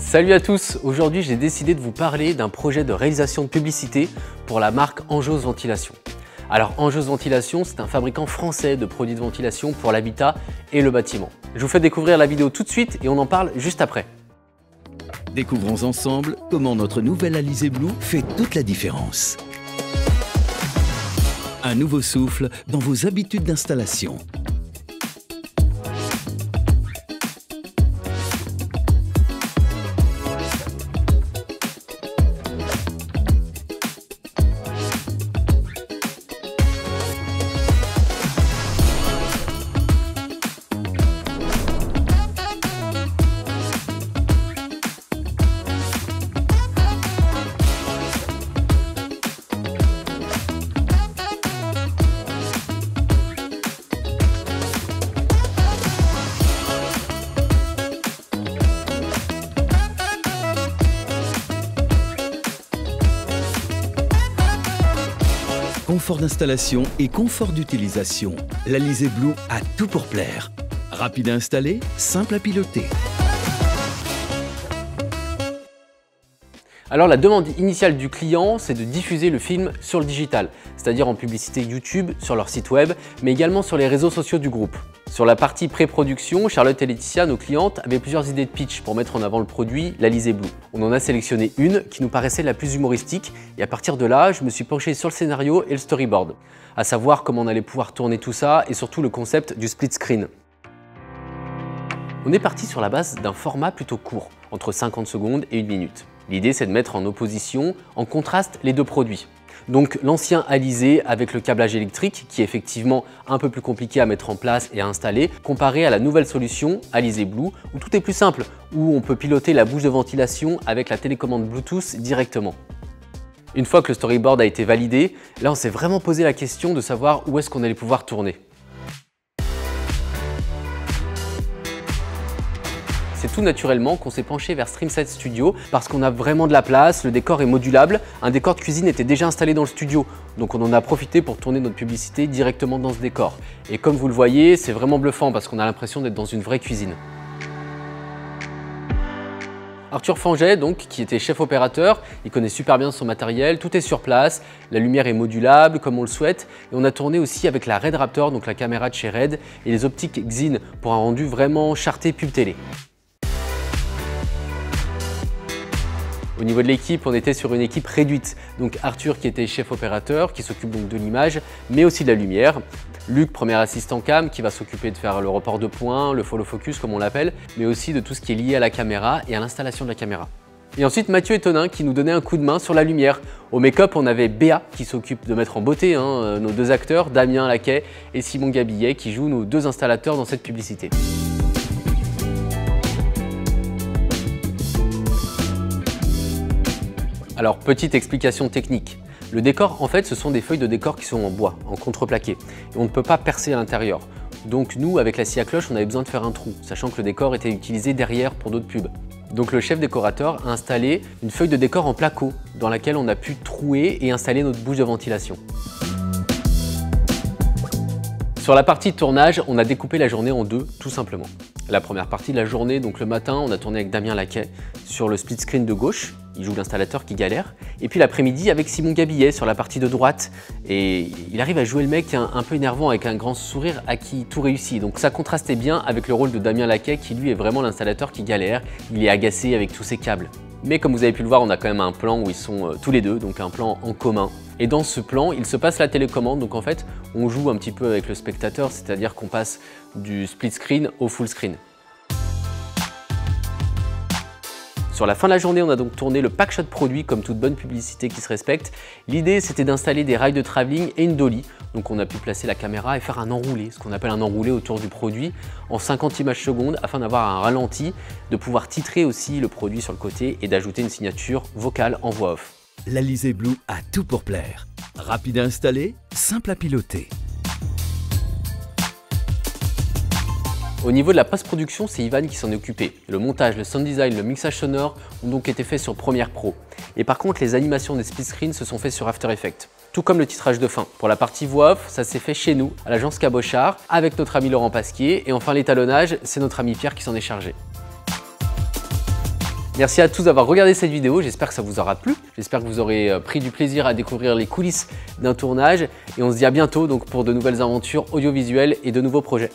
Salut à tous, aujourd'hui j'ai décidé de vous parler d'un projet de réalisation de publicité pour la marque Anjos Ventilation. Alors Anjos Ventilation, c'est un fabricant français de produits de ventilation pour l'habitat et le bâtiment. Je vous fais découvrir la vidéo tout de suite et on en parle juste après. Découvrons ensemble comment notre nouvelle Alizé Blue fait toute la différence. Un nouveau souffle dans vos habitudes d'installation. Confort d'installation et confort d'utilisation, l'Alizé Blue a tout pour plaire. Rapide à installer, simple à piloter. Alors la demande initiale du client, c'est de diffuser le film sur le digital, c'est-à-dire en publicité YouTube, sur leur site web, mais également sur les réseaux sociaux du groupe. Sur la partie pré-production, Charlotte et Laetitia, nos clientes, avaient plusieurs idées de pitch pour mettre en avant le produit, l'Alizé Blue. On en a sélectionné une qui nous paraissait la plus humoristique et à partir de là, je me suis penché sur le scénario et le storyboard, à savoir comment on allait pouvoir tourner tout ça et surtout le concept du split screen. On est parti sur la base d'un format plutôt court, entre 50 secondes et 1 minute. L'idée, c'est de mettre en opposition, en contraste, les deux produits. Donc l'ancien Alizé avec le câblage électrique, qui est effectivement un peu plus compliqué à mettre en place et à installer, comparé à la nouvelle solution Alizé Blue, où tout est plus simple, où on peut piloter la bouche de ventilation avec la télécommande Bluetooth directement. Une fois que le storyboard a été validé, là on s'est vraiment posé la question de savoir où est-ce qu'on allait pouvoir tourner. C'est tout naturellement qu'on s'est penché vers StreamSide Studio parce qu'on a vraiment de la place, le décor est modulable, un décor de cuisine était déjà installé dans le studio, donc on en a profité pour tourner notre publicité directement dans ce décor. Et comme vous le voyez, c'est vraiment bluffant parce qu'on a l'impression d'être dans une vraie cuisine. Arthur Fanget, donc, qui était chef opérateur, il connaît super bien son matériel, tout est sur place, la lumière est modulable comme on le souhaite et on a tourné aussi avec la Red Raptor, donc la caméra de chez Red, et les optiques Xin pour un rendu vraiment charté pub télé. Au niveau de l'équipe, on était sur une équipe réduite. Donc Arthur qui était chef opérateur, qui s'occupe donc de l'image, mais aussi de la lumière. Luc, premier assistant cam, qui va s'occuper de faire le report de point, le follow focus comme on l'appelle, mais aussi de tout ce qui est lié à la caméra et à l'installation de la caméra. Et ensuite Mathieu et Tonin qui nous donnaient un coup de main sur la lumière. Au make-up, on avait Béa qui s'occupe de mettre en beauté nos deux acteurs, Damien Laquet et Simon Gabillet, qui jouent nos deux installateurs dans cette publicité. Alors, petite explication technique. Le décor, en fait, ce sont des feuilles de décor qui sont en bois, en contreplaqué. Et on ne peut pas percer à l'intérieur. Donc nous, avec la scie à cloche, on avait besoin de faire un trou, sachant que le décor était utilisé derrière pour d'autres pubs. Donc le chef décorateur a installé une feuille de décor en placo, dans laquelle on a pu trouer et installer notre bouche de ventilation. Sur la partie de tournage, on a découpé la journée en deux, tout simplement. La première partie de la journée, donc le matin, on a tourné avec Damien Laquet sur le split screen de gauche. Il joue l'installateur qui galère. Et puis l'après-midi avec Simon Gabillet sur la partie de droite. Et il arrive à jouer le mec un peu énervant avec un grand sourire à qui tout réussit. Donc ça contrastait bien avec le rôle de Damien Laquet qui lui est vraiment l'installateur qui galère. Il est agacé avec tous ses câbles. Mais comme vous avez pu le voir, on a quand même un plan où ils sont tous les deux, donc un plan en commun. Et dans ce plan, il se passe la télécommande. Donc en fait, on joue un petit peu avec le spectateur, c'est-à-dire qu'on passe du split screen au full screen. Sur la fin de la journée, on a donc tourné le pack shot produit comme toute bonne publicité qui se respecte. L'idée, c'était d'installer des rails de travelling et une dolly. Donc on a pu placer la caméra et faire un enroulé, ce qu'on appelle un enroulé autour du produit en 50 images secondes afin d'avoir un ralenti, de pouvoir titrer aussi le produit sur le côté et d'ajouter une signature vocale en voix off. L'Alizé Blue a tout pour plaire. Rapide à installer, simple à piloter. Au niveau de la post-production, c'est Ivan qui s'en est occupé. Le montage, le sound design, le mixage sonore ont donc été faits sur Premiere Pro. Et par contre, les animations des split screens se sont faites sur After Effects. Tout comme le titrage de fin. Pour la partie voix off, ça s'est fait chez nous, à l'agence Cabochard, avec notre ami Laurent Pasquier. Et enfin l'étalonnage, c'est notre ami Pierre qui s'en est chargé. Merci à tous d'avoir regardé cette vidéo, j'espère que ça vous aura plu, j'espère que vous aurez pris du plaisir à découvrir les coulisses d'un tournage et on se dit à bientôt donc pour de nouvelles aventures audiovisuelles et de nouveaux projets.